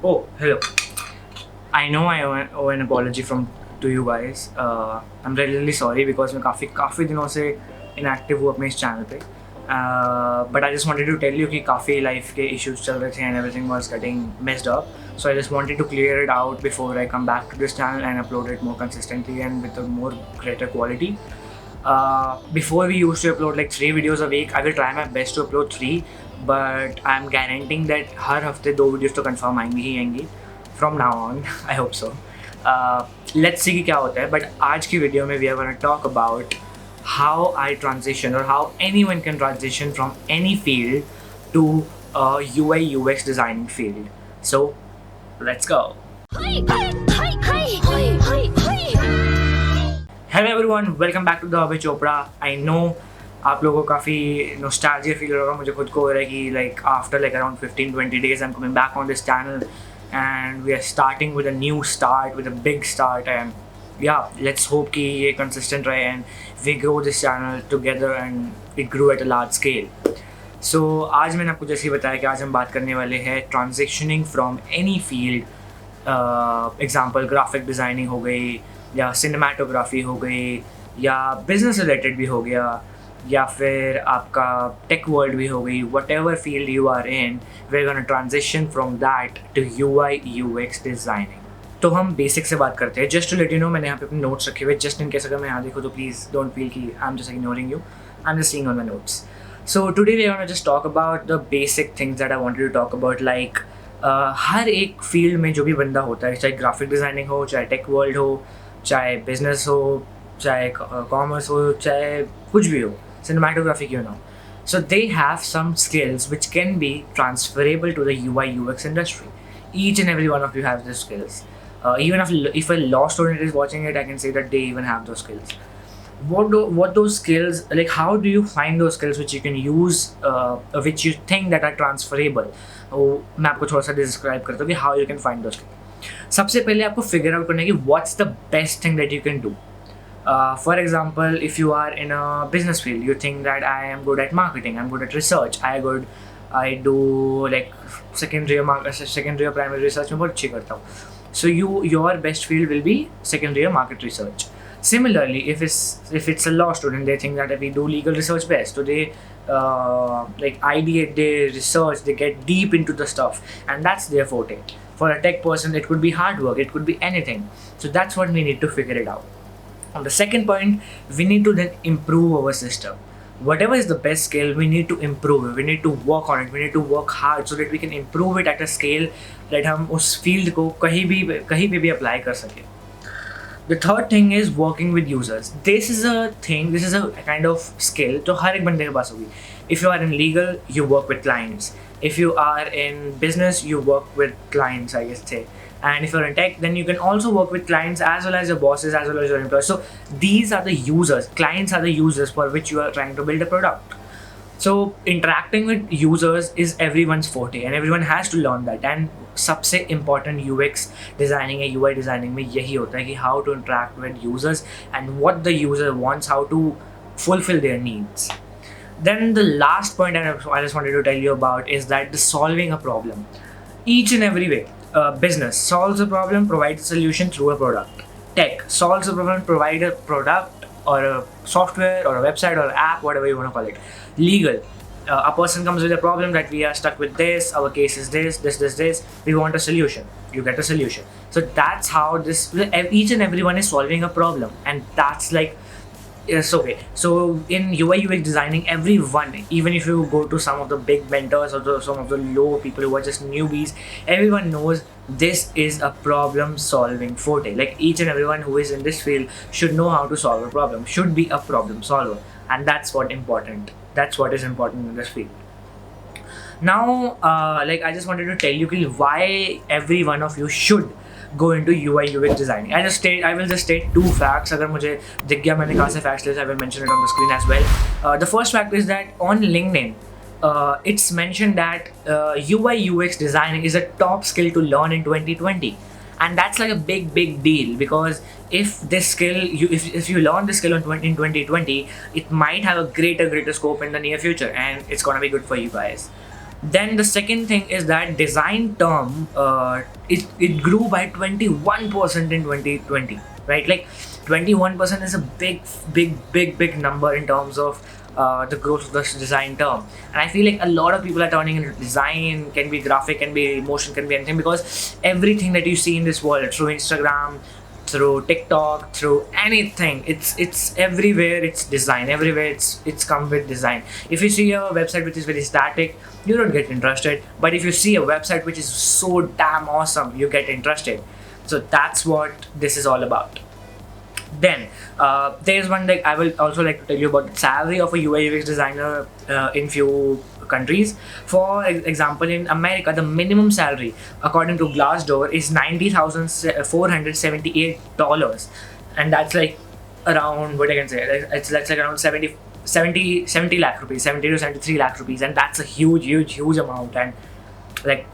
Oh, hello. I know I owe an apology from to you guys. I'm really sorry because मैं काफ़ी दिनों से inactive हूँ अपने इस channel पे. But I just wanted to tell you कि काफ़ी life के issues चल रहे थे and everything was getting messed up. So I just wanted to clear it out before I come back to this channel and upload it more consistently and with a more greater quality. Before we used to upload like 3 videos a week. I will try my best to upload 3, but I'm guaranteeing that हर हफ्ते 2 videos तो confirm आएंगी ही आएंगी from now on. I hope so. Let's see कि क्या होता है. But आज की वीडियो में we are going to talk about how I transition or how anyone can transition from any field to UI UX designing field. So let's go. Hello everyone, welcome back to the Abhay Chopra. I know आप लोगों को काफ़ी nostalgia feel होगा. मुझे खुद को हो रहा है कि like after like around 15-20 days I am coming back on this channel and we are starting with a new start, with a big start. And yeah let's hope कि ये कंसिस्टेंट रहे and we grow this channel together and it grow at a large scale. So आज मैंने आपको जैसे ही बताया कि आज हम बात करने वाले हैं transitioning from any field. Example graphic designing हो गई, या सिनेमाटोग्राफी हो गई, या बिजनेस रिलेटेड भी हो गया, या फिर आपका टेक वर्ल्ड भी हो गई. Whatever field you are in, we are gonna transition from that to UI UX designing. तो हम बेसिक से बात करते हैं. Just to let you know, मैंने यहाँ पे अपने नोट्स रखे हुए. जस्ट इन केस अगर मैं यहाँ देखूँ तो प्लीज़ डोंट फील कि I am just ignoring you. I am just seeing on my notes. So today we are gonna just talk about the basic things that I wanted to talk about. Like हर एक field में जो भी बंदा होता है, चाहे graphic designing हो, चाहे टेक वर्ल्ड हो, चाहे बिजनेस हो, चाहे कॉमर्स हो, चाहे कुछ भी हो, सिनेमाटोग्राफी क्यों ना हो. So they have some skills which can be transferable to the UI UX industry. Each and every one of you have these skills. Even if a law student is watching it, I can say that they even have those skills. What those skills, like how do you find those skills which you can use, which you think that are transferable? मैं आपको थोड़ा सा describe करता हूँ कि how you can find those skills. सबसे पहले आपको फिगर आउट करना है कि what's the best thing that you can do. For example, if you are in a business field, you think that I am good at marketing, I am good at research, I do like secondary और primary research में बहुत अच्छी करता हूँ. So your best field will be secondary और market research. Similarly, if it's a law student, they think that we do legal research best. So they like ideate, they research, they get deep into the stuff, and that's their forte. For a tech person, it could be hard work, it could be anything. So that's what we need to figure it out. On the second point, we need to then improve our system. Whatever is the best skill, we need to improve it. We need to work on it. We need to work hard so that we can improve it at a scale that हम उस field को कहीं पे भी apply कर सकें. The third thing is working with users. This is a kind of skill जो हर एक बंदे के पास होगी. If you are in legal, you work with clients. If you are in business, you work with clients, I guess say. And if you're in tech, then you can also work with clients as well as your bosses, as well as your employees. So these are the users. Clients are the users for which you are trying to build a product. So interacting with users is everyone's forte and everyone has to learn that. And सबसे important UX designing या UI designing में यही होता है कि how to interact with users and what the user wants, how to fulfill their needs. Then the last point I just wanted to tell you about is that the solving a problem. Each and every way, business solves a problem, provides a solution through a product. Tech solves a problem, provide a product or a software or a website or an app, whatever you want to call it. Legal, a person comes with a problem that we are stuck with this, our case is this, we want a solution, you get a solution. So that's how each and everyone is solving a problem, and that's like, yes, okay. So in UI UX designing, everyone, even if you go to some of the big mentors or some of the low people who are just newbies, everyone knows this is a problem solving forte. Like each and everyone who is in this field should know how to solve a problem, should be a problem solver, and that's what is important in this field. Now, like I just wanted to tell you why every one of you should go into UI UX designing. I will just state 2 facts. अगर मुझे दिख गया मैंने कहाँ से facts लिए, I will mention it on the screen as well. The first fact is that on LinkedIn, it's mentioned that UI UX designing is a top skill to learn in 2020. And that's like a big deal, because if this skill, if you learn this skill in 2020, it might have a greater scope in the near future, and it's gonna be good for you guys. Then the second thing is that design term, it grew by 21% in 2020, right? Like 21% is a big number in terms of the growth of the design term. And I feel like a lot of people are turning into design, can be graphic, can be motion, can be anything, because everything that you see in this world through Instagram, through TikTok, through anything, it's everywhere. It's design everywhere. It's come with design. If you see a website which is very static, you don't get interested. But if you see a website which is so damn awesome, you get interested. So that's what this is all about. Then there's one, like I will also like to tell you about the salary of a UI UX designer in few countries. For example, in America, the minimum salary according to Glassdoor is $90,478, and that's like around, what I can say, it's that's like around 70 lakh rupees, 70 to 73 lakh rupees, and that's a huge amount. And like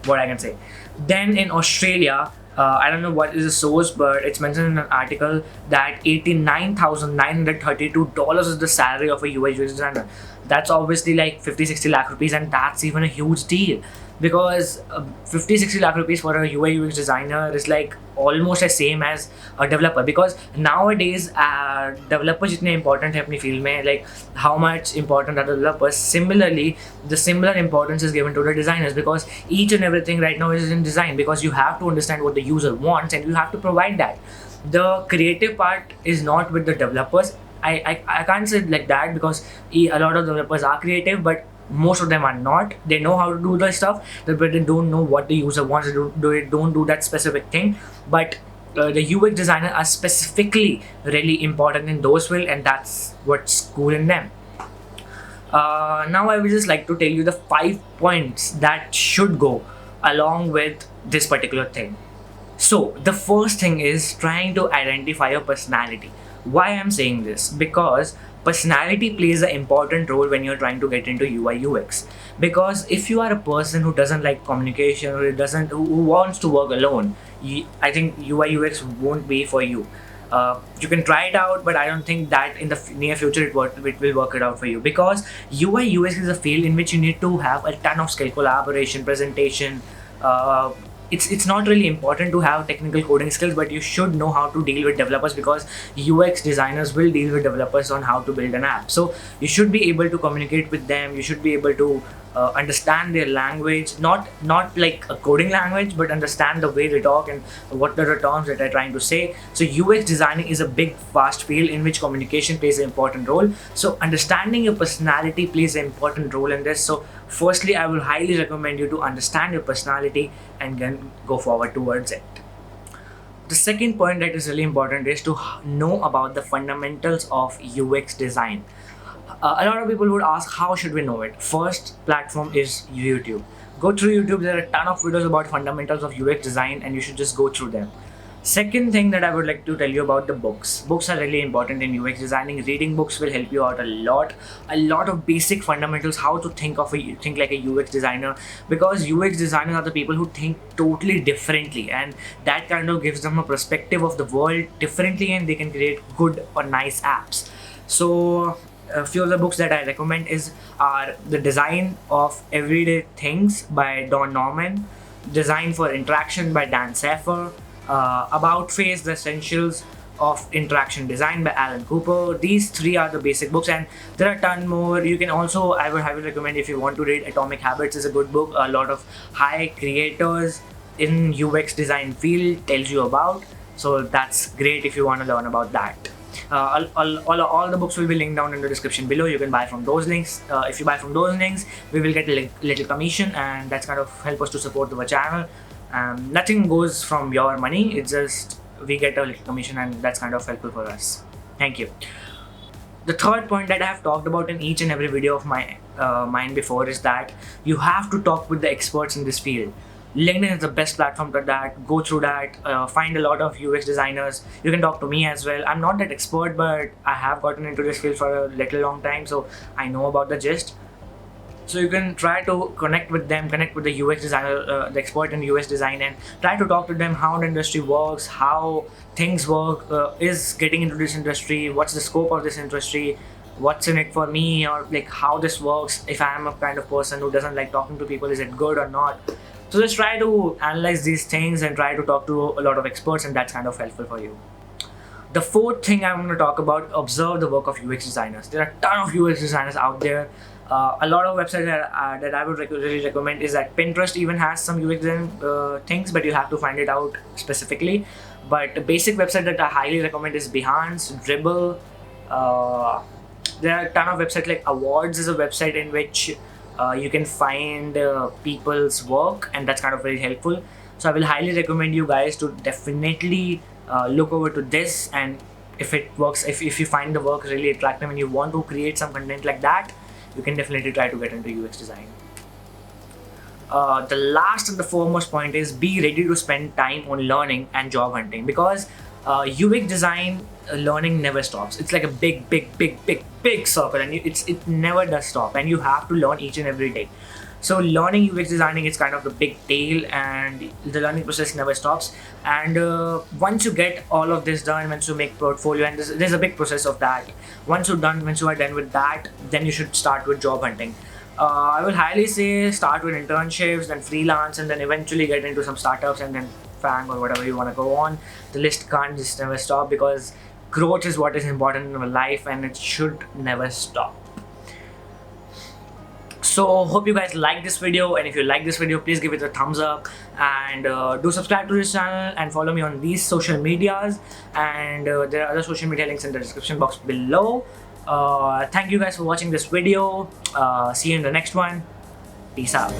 what I can say. Then in Australia, I don't know what is the source, but it's mentioned in an article that $89,932 is the salary of a UI UX designer. That's obviously like 50-60 lakh rupees, and that's even a huge deal, because 50-60 lakh rupees for a UI UX designer is like almost the same as a developer. Because nowadays developers जितने important है अपनी field में, like how much important are the developers, similarly the similar importance is given to the designers, because each and everything right now is in design, because you have to understand what the user wants and you have to provide that. The creative part is not with the developers. I can't say it like that, because a lot of developers are creative, but most of them are not. They know how to do the stuff, but they don't know what the user wants. They don't do that specific thing. But the UX designers are specifically really important in those fields, and that's what's cool in them. Now I would just like to tell you the 5 points that should go along with this particular thing. So the first thing is trying to identify your personality. Why I'm saying this? Because personality plays an important role when you're trying to get into UI UX. Because if you are a person who doesn't like communication, or who wants to work alone, I think UI UX won't be for you. You can try it out, but I don't think that in the near future it will work it out for you, because UI UX is a field in which you need to have a ton of skill, collaboration, presentation. It's not really important to have technical coding skills, but you should know how to deal with developers, because UX designers will deal with developers on how to build an app. So you should be able to communicate with them. You should be able to understand their language, not like a coding language, but understand the way they talk and what are the terms that they're trying to say. So UX designing is a big vast field in which communication plays an important role. So understanding your personality plays an important role in this. So firstly, I will highly recommend you to understand your personality and then go forward towards it. The second point that is really important is to know about the fundamentals of UX design. A lot of people would ask, how should we know it? First platform is YouTube. Go through YouTube. There are a ton of videos about fundamentals of UX design, and you should just go through them. Second thing that I would like to tell you about the books. Books are really important in UX designing. Reading books will help you out a lot. A lot of basic fundamentals, how to think like a UX designer, because UX designers are the people who think totally differently, and that kind of gives them a perspective of the world differently, and they can create good or nice apps. So a few of the books that I recommend are The Design of Everyday Things by Don Norman, Design for Interaction by Dan Saffer, About Face: The Essentials of Interaction Design by Alan Cooper. These three are the basic books, and there are a ton more. You can also, I would highly recommend, if you want to read Atomic Habits, is a good book. A lot of high creators in UX design field tells you about. So that's great if you want to learn about that. All the books will be linked down in the description below. You can buy from those links. If you buy from those links, we will get a little commission, and that's kind of help us to support the channel. Nothing goes from your money. It's just we get a little commission, and that's kind of helpful for us. Thank you. The third point that I have talked about in each and every video of mine before is that you have to talk with the experts in this field. LinkedIn is the best platform for that. Go through that, find a lot of UX designers. You can talk to me as well. I'm not that expert, but I have gotten into this field for a little long time, so I know about the gist. So you can try to connect with them, connect with the UX designer, the expert in UX design, and try to talk to them how the industry works, how things work, is getting into this industry, what's the scope of this industry, what's in it for me, or like how this works. If I am a kind of person who doesn't like talking to people, is it good or not? So just try to analyze these things and try to talk to a lot of experts, and that's kind of helpful for you. The fourth thing I'm going to talk about, observe the work of UX designers. There are a ton of UX designers out there. A lot of websites that I would really recommend is that Pinterest even has some UX design things, but you have to find it out specifically. But the basic website that I highly recommend is Behance, Dribbble. There are a ton of websites like Awards is a website in which you can find people's work, and that's kind of very helpful. So I will highly recommend you guys to definitely look over to this, and if it works, if you find the work really attractive and you want to create some content like that, you can definitely try to get into UX design. The last and the foremost point is be ready to spend time on learning and job hunting, because UX design learning never stops. It's like a big circle, and it never does stop, and you have to learn each and every day. So learning UX designing is kind of the big tail, and the learning process never stops. And once you get all of this done, once you make portfolio, and there's a big process of that. Once you are done with that, then you should start with job hunting. I will highly say start with internships, then freelance, and then eventually get into some startups, and then FANG or whatever you want to go on. The list can't just never stop, because growth is what is important in our life, and it should never stop. So hope you guys like this video, and if you like this video, please give it a thumbs up, and do subscribe to this channel and follow me on these social medias, and there are other social media links in the description box below. Thank you guys for watching this video. See you in the next one. Peace out.